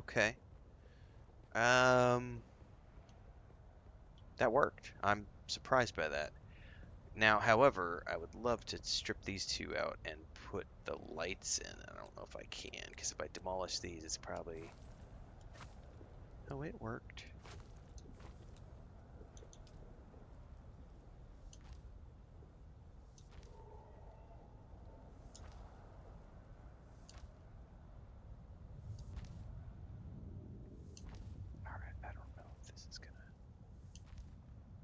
Okay. Um, that worked. I'm surprised by that. Now, however, I would love to strip these two out and put the lights in. I don't know if I can, because if I demolish these, it's probably... Oh, it worked. Alright, I don't know if this is gonna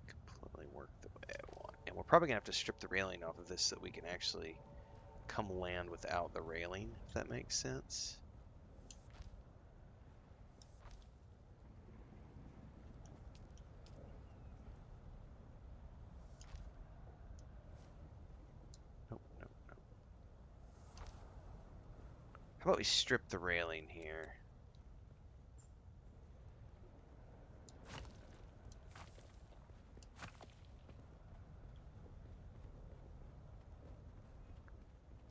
completely work the way I want. And we're probably gonna have to strip the railing off of this so that we can actually come land without the railing, if that makes sense. Nope, nope, nope. How about we strip the railing here?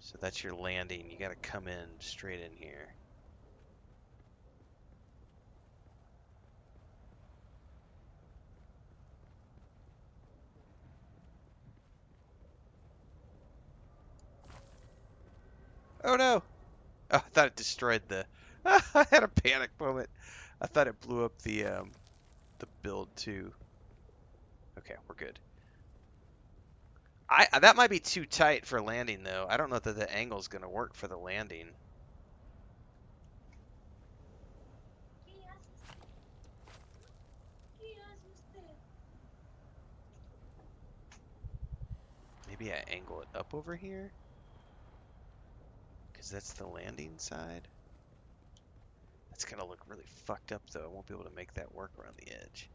So that's your landing. You gotta come in straight in here. Oh no! Oh, I thought it destroyed the... I had a panic moment. I thought it blew up the build too. Okay, we're good. That might be too tight for landing though. I don't know that the angle's gonna work for the landing. Maybe I angle it up over here? Because that's the landing side. That's gonna look really fucked up though. I won't be able to make that work around the edge.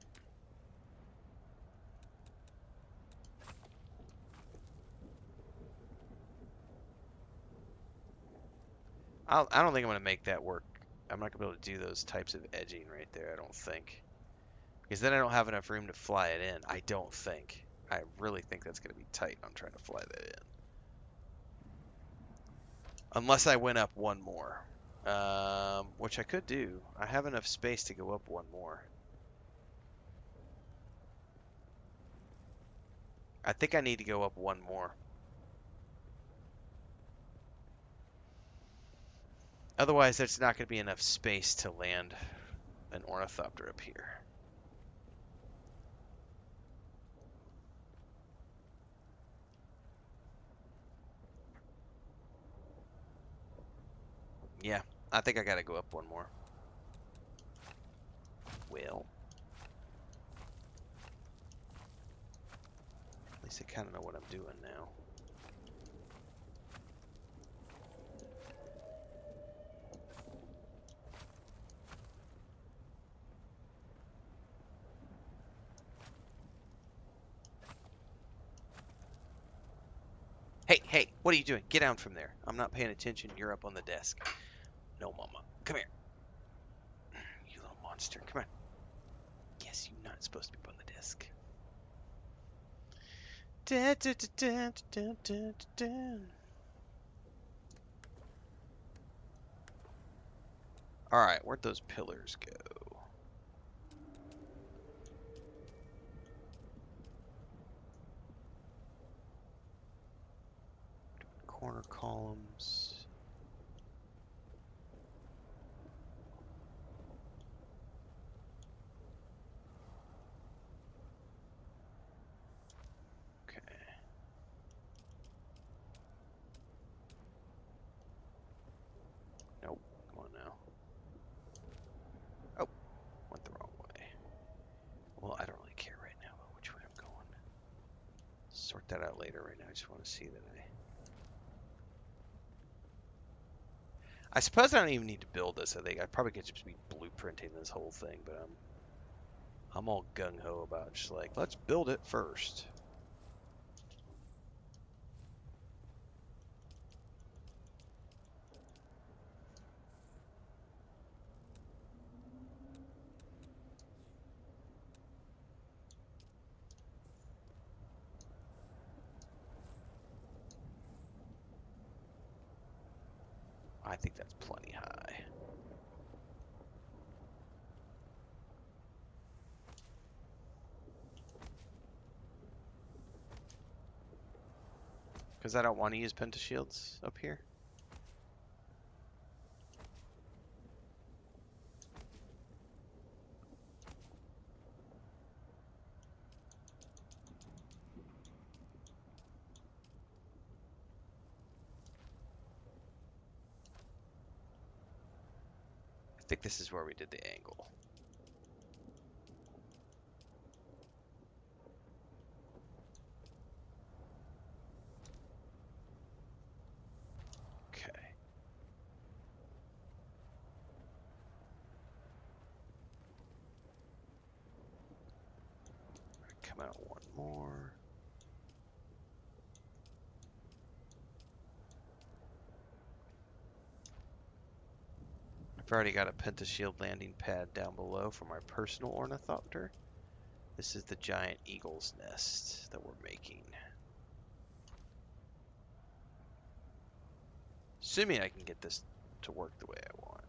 I don't think I'm gonna make that work. I'm not gonna be able to do those types of edging right there, I don't think. Because then I don't have enough room to fly it in. I don't think. I really think that's gonna be tight. I'm trying to fly that in. Unless I went up one more. Which I could do. I have enough space to go up one more. I think I need to go up one more. Otherwise, there's not going to be enough space to land an ornithopter up here. Yeah, I think I got to go up one more. Well, at least I kind of know what I'm doing now. Hey, hey, what are you doing? Get down from there. I'm not paying attention. You're up on the desk. No, mama. Come here. You little monster. Come on. Yes, you're not supposed to be up on the desk. Da, da, da, da, da, da, da. Alright, where'd those pillars go? Corner columns. Okay. Nope. Come on now. Oh, went the wrong way. Well, I don't really care right now about which way I'm going. Sort that out later. Right now, I just want to see that I suppose I don't even need to build this. I think I probably could just be blueprinting this whole thing, but I'm all gung ho about just like, let's build it first. I think that's plenty high. Because I don't want to use pentashields up here. I think this is where we did the angle. Okay. Come out one more. I've already got a pentashield landing pad down below for my personal ornithopter. This is the giant eagle's nest that we're making. Assuming I can get this to work the way I want.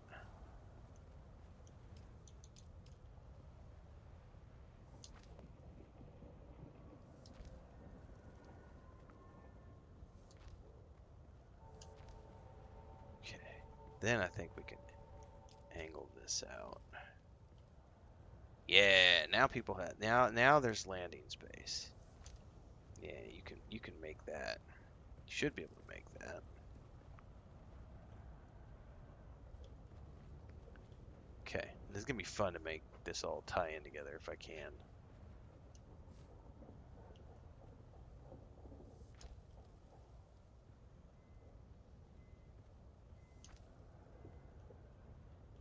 Okay, then I think we can angle this out. Yeah, now people have now there's landing space. Yeah, you can make that. You should be able to make that. Okay, this is gonna be fun to make this all tie in together if I can.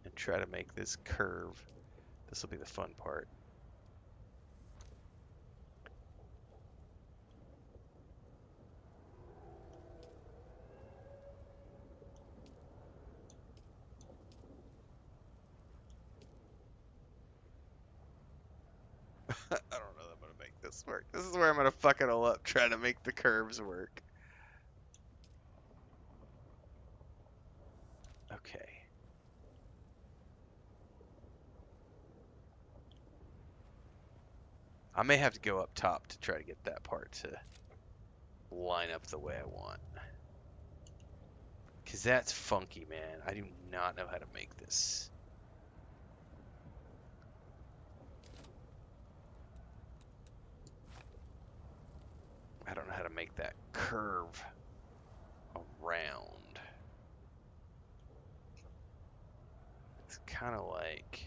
And try to make this curve. This will be the fun part. I don't know that I'm gonna make this work. This is where I'm gonna fuck it all up trying to make the curves work. Okay. I may have to go up top to try to get that part to line up the way I want. Because that's funky, man. I do not know how to make this. I don't know how to make that curve around. It's kind of like...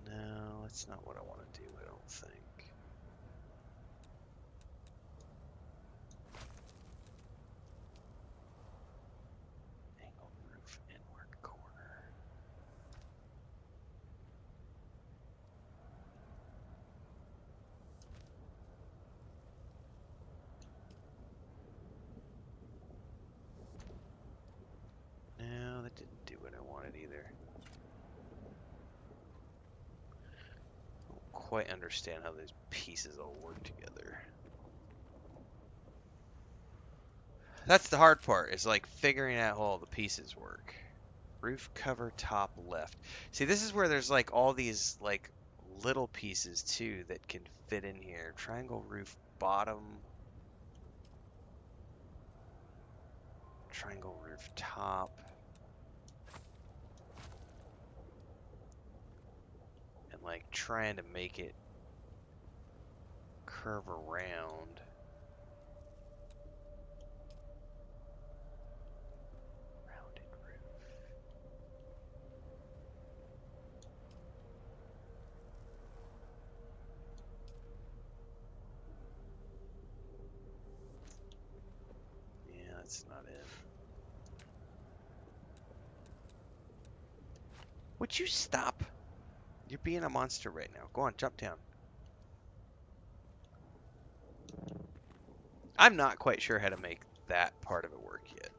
No, that's not what I want to do, I don't think. Angle roof inward corner. No, that didn't do what I wanted either. I don't quite understand how those pieces all work together. That's the hard part, is like figuring out how all the pieces work. Roof cover top left. See, this is where there's like all these like little pieces too that can fit in here. Triangle roof bottom. Triangle roof top. And like trying to make it curve around. Rounded roof. Yeah, that's not it. Would you stop? You're being a monster right now. Go on, jump down. I'm not quite sure how to make that part of it work yet.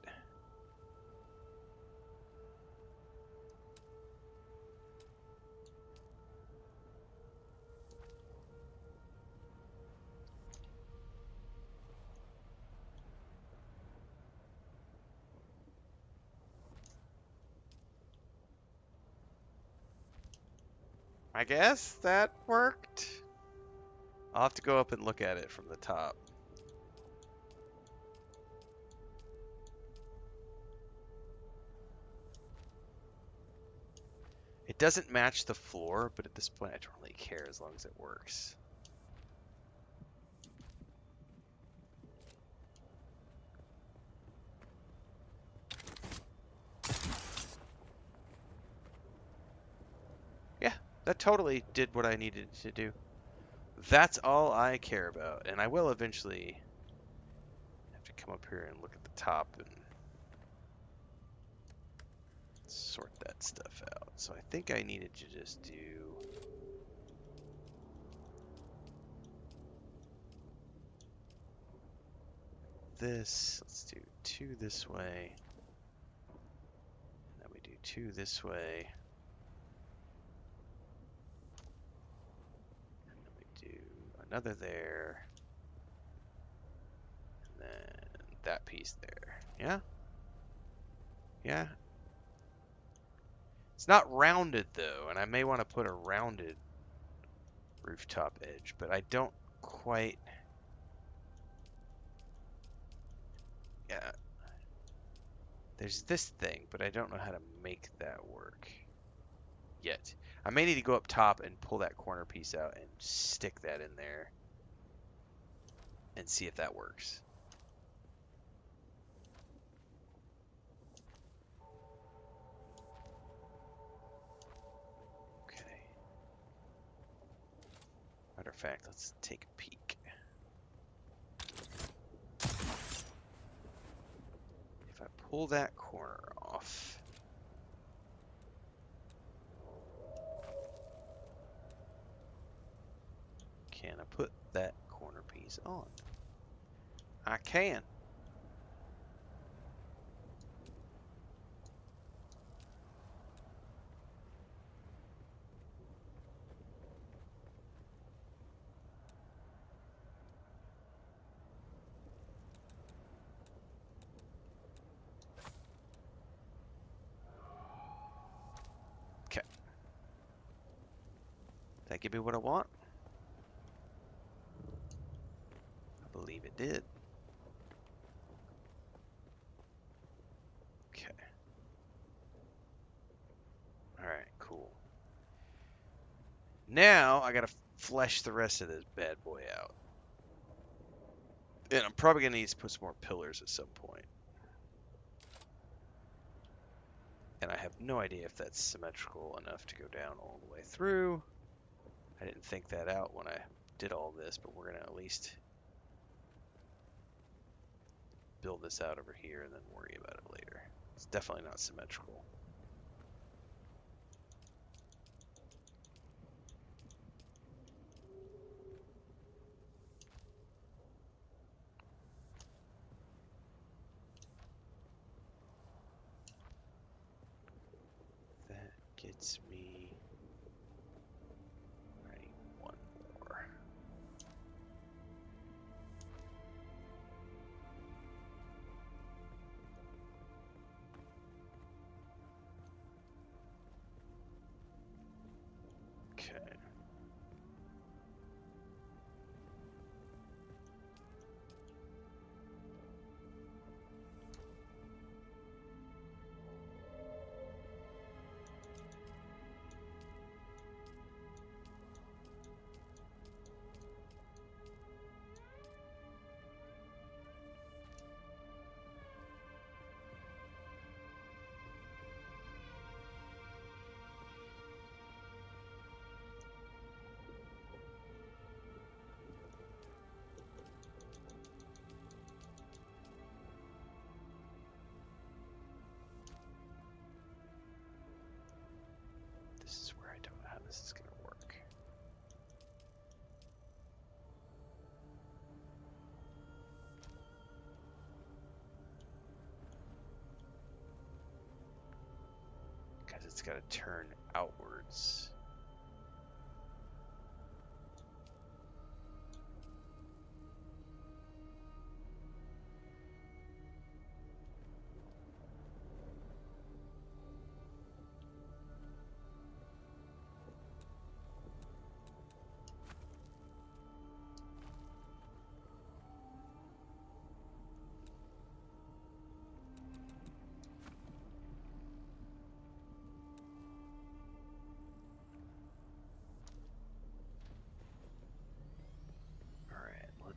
I guess that worked. I'll have to go up and look at it from the top. It doesn't match the floor, but at this point I don't really care as long as it works. Yeah, that totally did what I needed to do. That's all I care about, and I will eventually have to come up here and look at the top and sort that stuff out. So I think I needed to just do this. Let's do 2 this way. And then we do 2 this way. And then we do another there. And then that piece there. Yeah? Yeah. It's not rounded though, and I may want to put a rounded rooftop edge, but I don't quite. Yeah. There's this thing, but I don't know how to make that work yet. I may need to go up top and pull that corner piece out and stick that in there and see if that works. Okay. Matter of fact, let's take a peek. If I pull that corner off, can I put that corner piece on? I can. Okay. Did that give me what I want? I believe it did. Okay. Alright, cool. Now, I gotta flesh the rest of this bad boy out. And I'm probably gonna need to put some more pillars at some point. And I have no idea if that's symmetrical enough to go down all the way through. I didn't think that out when I did all this, but we're gonna at least build this out over here and then worry about it later. It's definitely not symmetrical. That gets me... I need one more. Okay. This is where I don't know how this is going to work. Because it's got to turn outwards.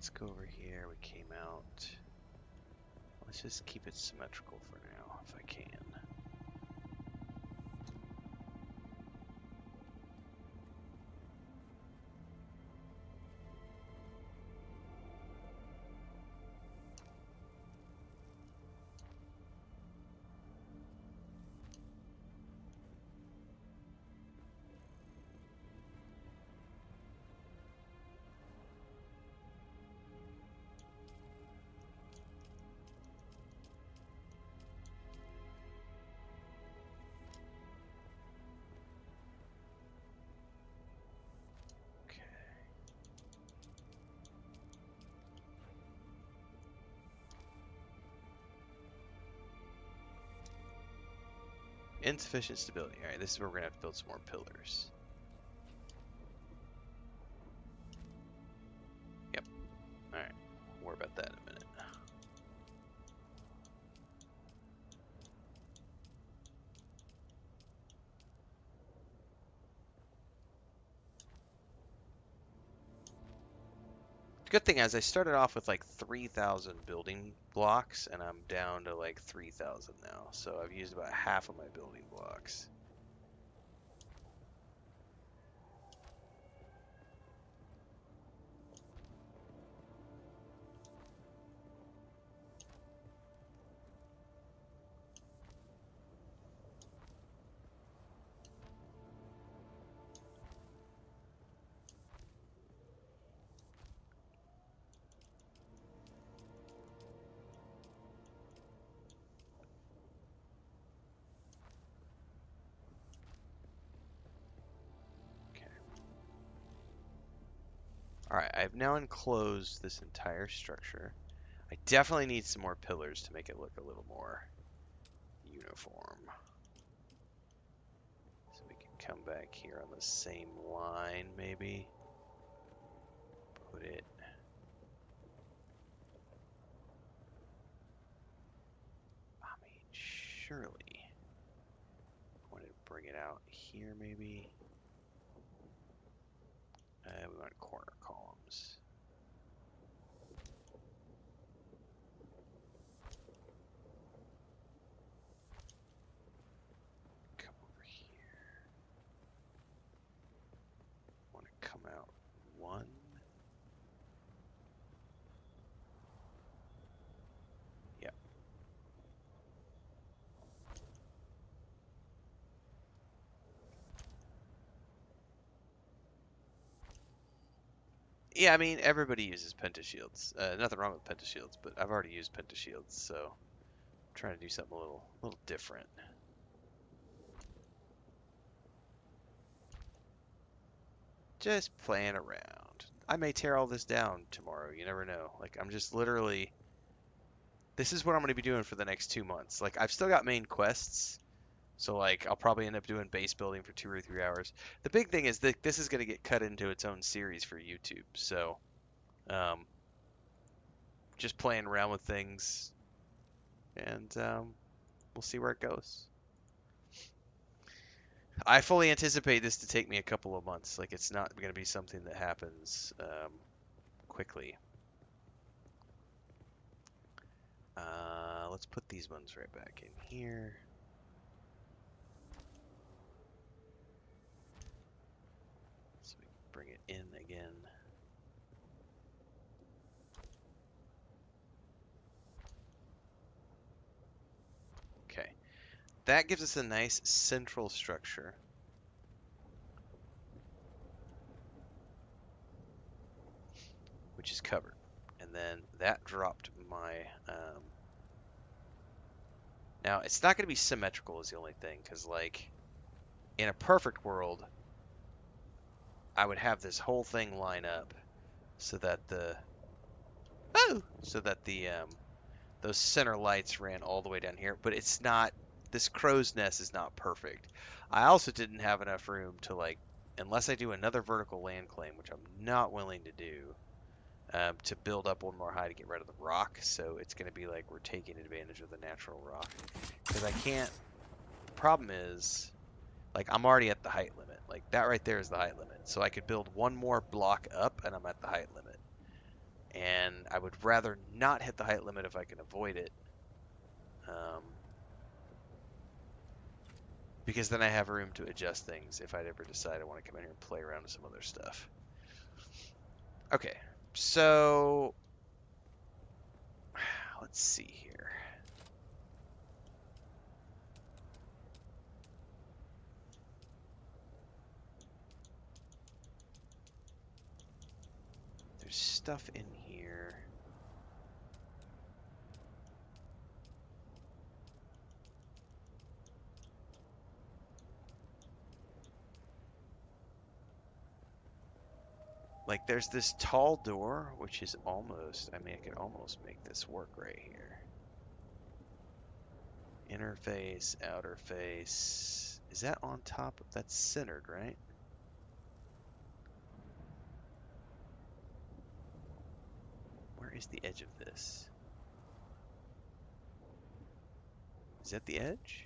let's go over here. We came out. Let's just keep it symmetrical for now, if I can. Insufficient stability. Alright, this is where we're going to have to build some more pillars. Yep. Alright, we'll worry about that in a minute. Good thing is I started off with like 3,000 building blocks, and I'm down to like 3,000 now. So I've used about half of my building blocks. Alright, I've now enclosed this entire structure. I definitely need some more pillars to make it look a little more uniform. So we can come back here on the same line, maybe. Put it... I mean, surely... I wanted to bring it out here, maybe. We want corner columns. Come over here. Want to come out one. Yep. Yeah, I mean, everybody uses pentashields. Nothing wrong with pentashields, but I've already used pentashields, so I'm trying to do something a little different. Just playing around. I may tear all this down tomorrow. You never know. Like, I'm just literally... This is what I'm going to be doing for the next 2 months. Like, I've still got main quests. So, like, I'll probably end up doing base building for 2 or 3 hours. The big thing is that this is going to get cut into its own series for YouTube. So, just playing around with things. And we'll see where it goes. I fully anticipate this to take me a couple of months. Like, it's not going to be something that happens quickly. Let's put these ones right back in here. So we can bring it in again. Okay. That gives us a nice central structure. Which is covered. And then that dropped my... Now, it's not going to be symmetrical is the only thing, because, like, in a perfect world, I would have this whole thing line up so that the... Oh! So that the, those center lights ran all the way down here, but it's not... This crow's nest is not perfect. I also didn't have enough room to, like, unless I do another vertical land claim, which I'm not willing to do, to build up one more high to get rid of the rock. So it's going to be like we're taking advantage of the natural rock. Because I can't... The problem is, like, I'm already at the height limit. Like, that right there is the height limit. So I could build one more block up, and I'm at the height limit. and I would rather not hit the height limit if I can avoid it. Because then I have room to adjust things if I'd ever decide I want to come in here and play around with some other stuff. Okay, so let's see here. There's stuff in here. Like, there's this tall door, which is almost, I mean, I could almost make this work right here. Inner face, outer face. Is that on top? That's centered, right? Where is the edge of this? Is that the edge?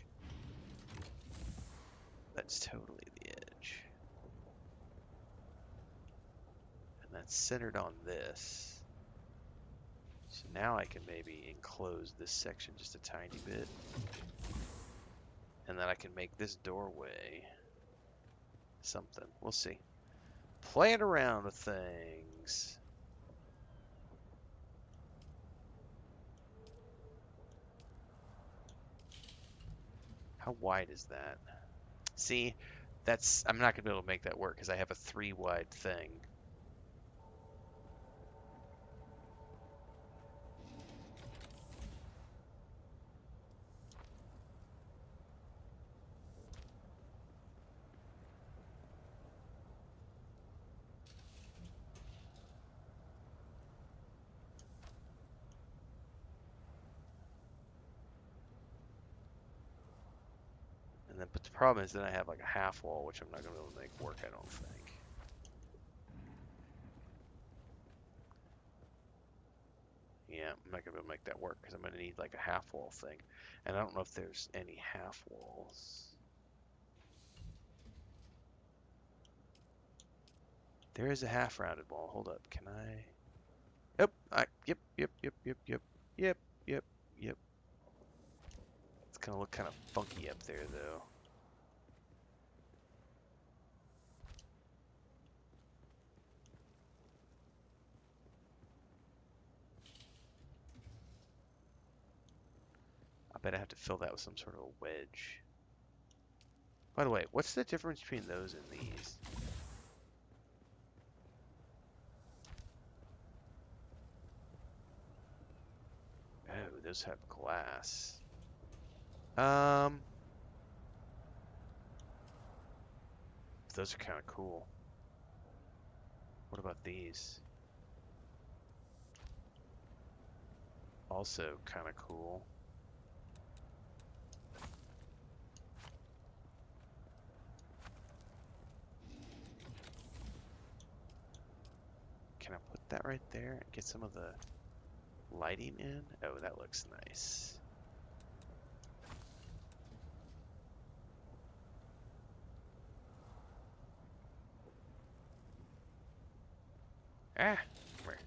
That's totally the edge. And that's centered on this. So now I can maybe enclose this section just a tiny bit. And then I can make this doorway something. We'll see. Playing around with things. How wide is that? See, I'm not going to be able to make that work because I have a 3 wide thing. But the problem is then I have like a half wall, which I'm not going to be able to make work, I don't think. Yeah, I'm not going to be able to make that work because I'm going to need like a half wall thing. And I don't know if there's any half walls. There is a half rounded wall. Hold up. Can I? Yep. It's going to look kind of funky up there, though. I bet I have to fill that with some sort of a wedge. By the way, what's the difference between those and these? Oh, those have glass. Those are kind of cool. What about these? Also kind of cool. Can I put that right there and get some of the lighting in? Oh, that looks nice. Ah, come here.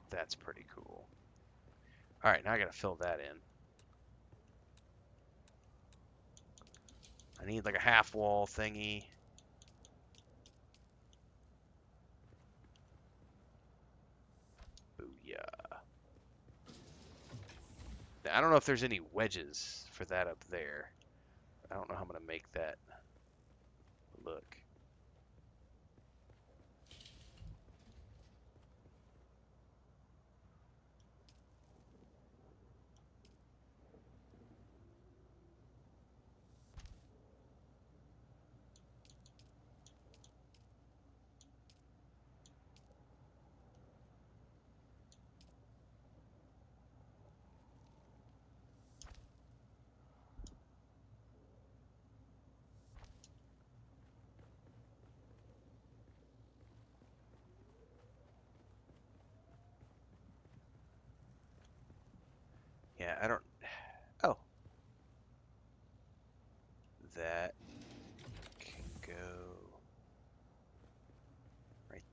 That's pretty cool. All right, now I gotta fill that in. I need like a half wall thingy. Booyah. I don't know if there's any wedges for that up there. I don't know how I'm gonna make that look.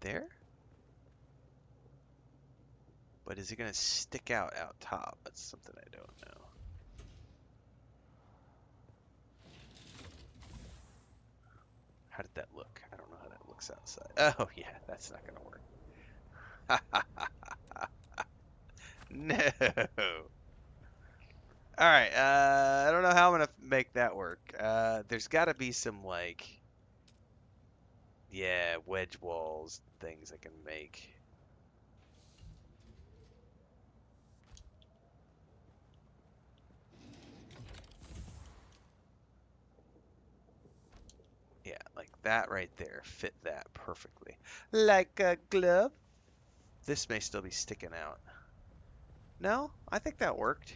there? But is it going to stick out top? That's something I don't know. How did that look? I don't know how that looks outside. Oh, yeah, that's not going to work. No. All right, I don't know how I'm going to make that work. There's got to be some, like, yeah, wedge walls, things I can make. Yeah, like that right there. Fit that perfectly. Like a glove. This may still be sticking out. No, I think that worked.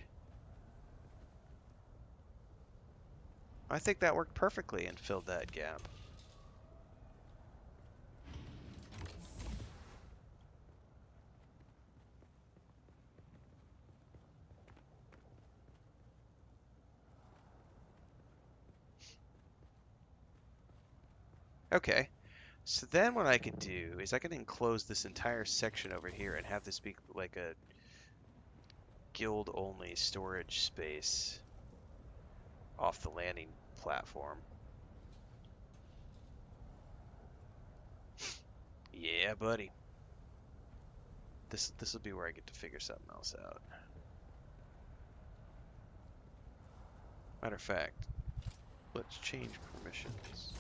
I think that worked perfectly and filled that gap. Okay, so then what I can do is I can enclose this entire section over here and have this be like a guild-only storage space off the landing platform. Yeah, buddy. This will be where I get to figure something else out. Matter of fact, let's change permissions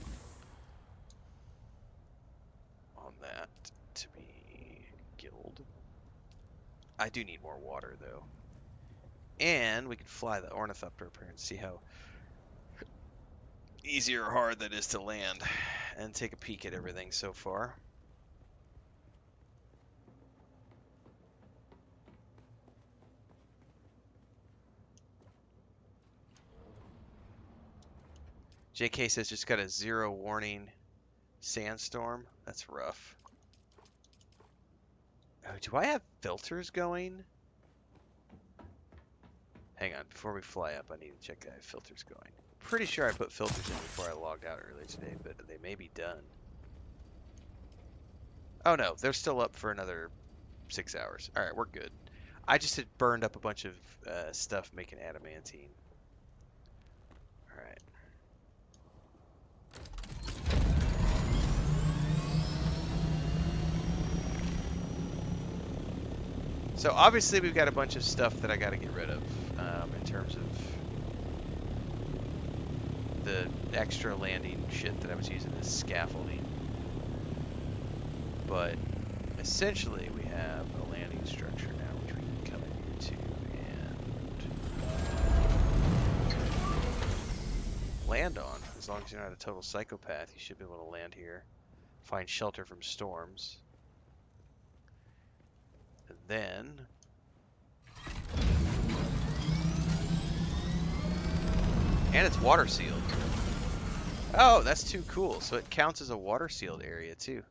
on that to be guild. I do need more water though. And we can fly the ornithopter up here and see how easy or hard that is to land and take a peek at everything so far. JK says just got a 0 warning sandstorm. That's rough. Oh, do I have filters going? Hang on, before we fly up, I need to check that I have filters going. Pretty sure I put filters in before I logged out earlier today, but they may be done. Oh no, they're still up for another 6 hours. Alright, we're good. I just had burned up a bunch of stuff making adamantine. Alright. So obviously we've got a bunch of stuff that I got to get rid of in terms of the extra landing shit that I was using as scaffolding. But essentially we have a landing structure now which we can come in here to and land on. As long as you're not a total psychopath, you should be able to land here, find shelter from storms, and then and it's water sealed. Oh, that's too cool. So it counts as a water sealed area too.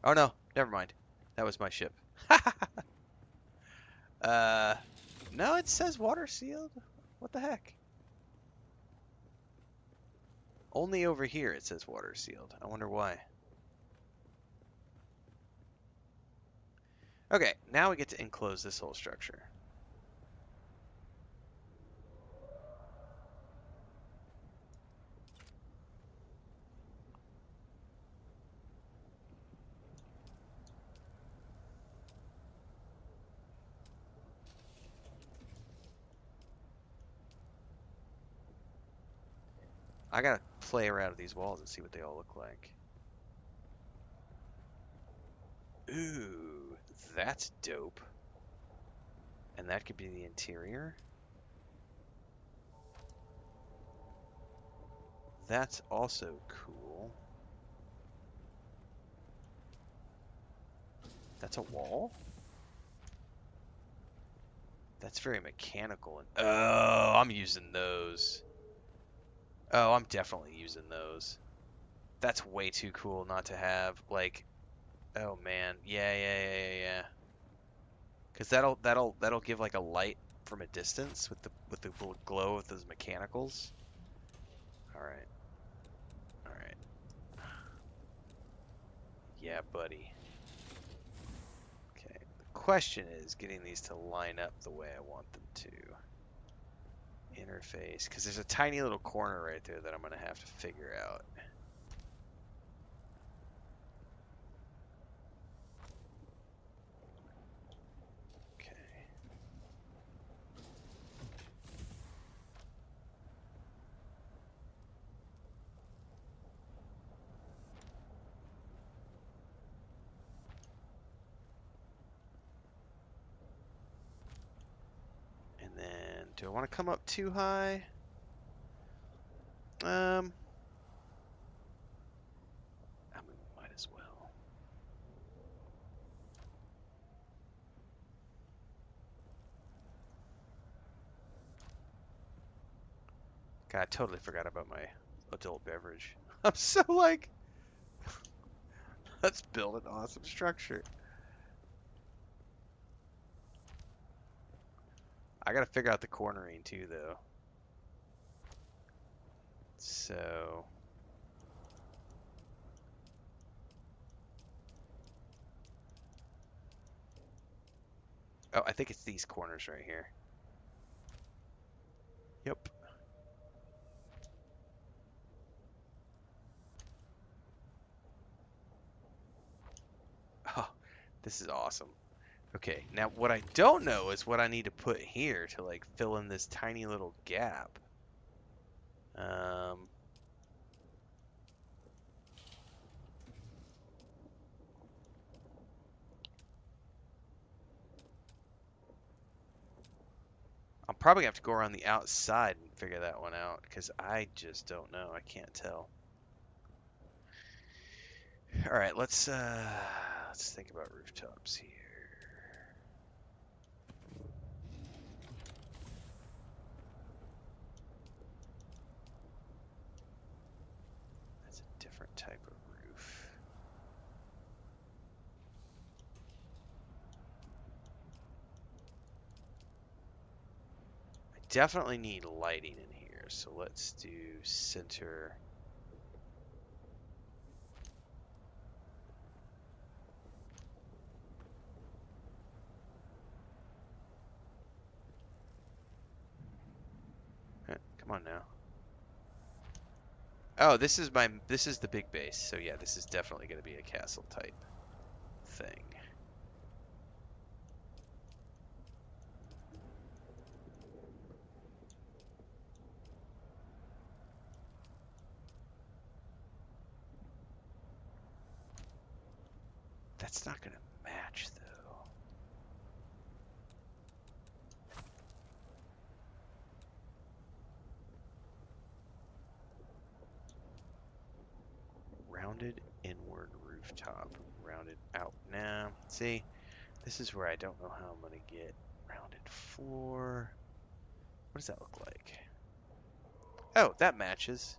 Oh no, never mind. That was my ship. No, it says water sealed. What the heck? Only over here it says water sealed. I wonder why. Okay, now we get to enclose this whole structure. I gotta play around with these walls and see what they all look like. Ooh, that's dope. And that could be the interior. That's also cool. That's a wall? That's very mechanical. And oh, I'm using those. Oh, I'm definitely using those. That's way too cool not to have. Like, oh man, yeah. Because that'll give like a light from a distance with the little glow of those mechanicals. All right, all right. Yeah, buddy. Okay. The question is getting these to line up the way I want them to. Interface, because there's a tiny little corner right there that I'm going to have to figure out. Okay. And then, do I want to come up too high? I mean, might as well. God, I totally forgot about my adult beverage. I'm so like, let's build an awesome structure. I gotta figure out the cornering too, though. So, oh, I think it's these corners right here. Yep. Oh, this is awesome. Okay, now what I don't know is what I need to put here to like fill in this tiny little gap. Um, I'm probably gonna have to go around the outside and figure that one out because I just don't know. I can't tell. All right, let's think about rooftops here. That's a different type of roof. I definitely need lighting in here, so let's do center. Come on now. Oh, this is the big base. So yeah, this is definitely going to be a castle type thing. That's not going to match though. Rounded inward rooftop. Rounded out. Now, see, this is where I don't know how I'm going to get rounded floor. What does that look like? Oh, that matches.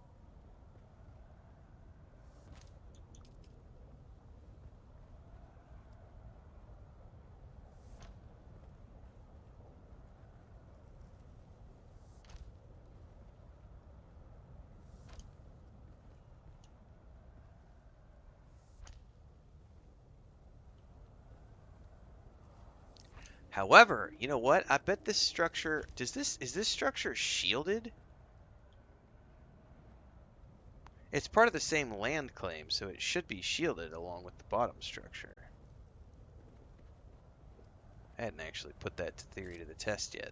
However, you know what? I bet this structure is this structure shielded? It's part of the same land claim, so it should be shielded along with the bottom structure. I hadn't actually put that theory to the test yet.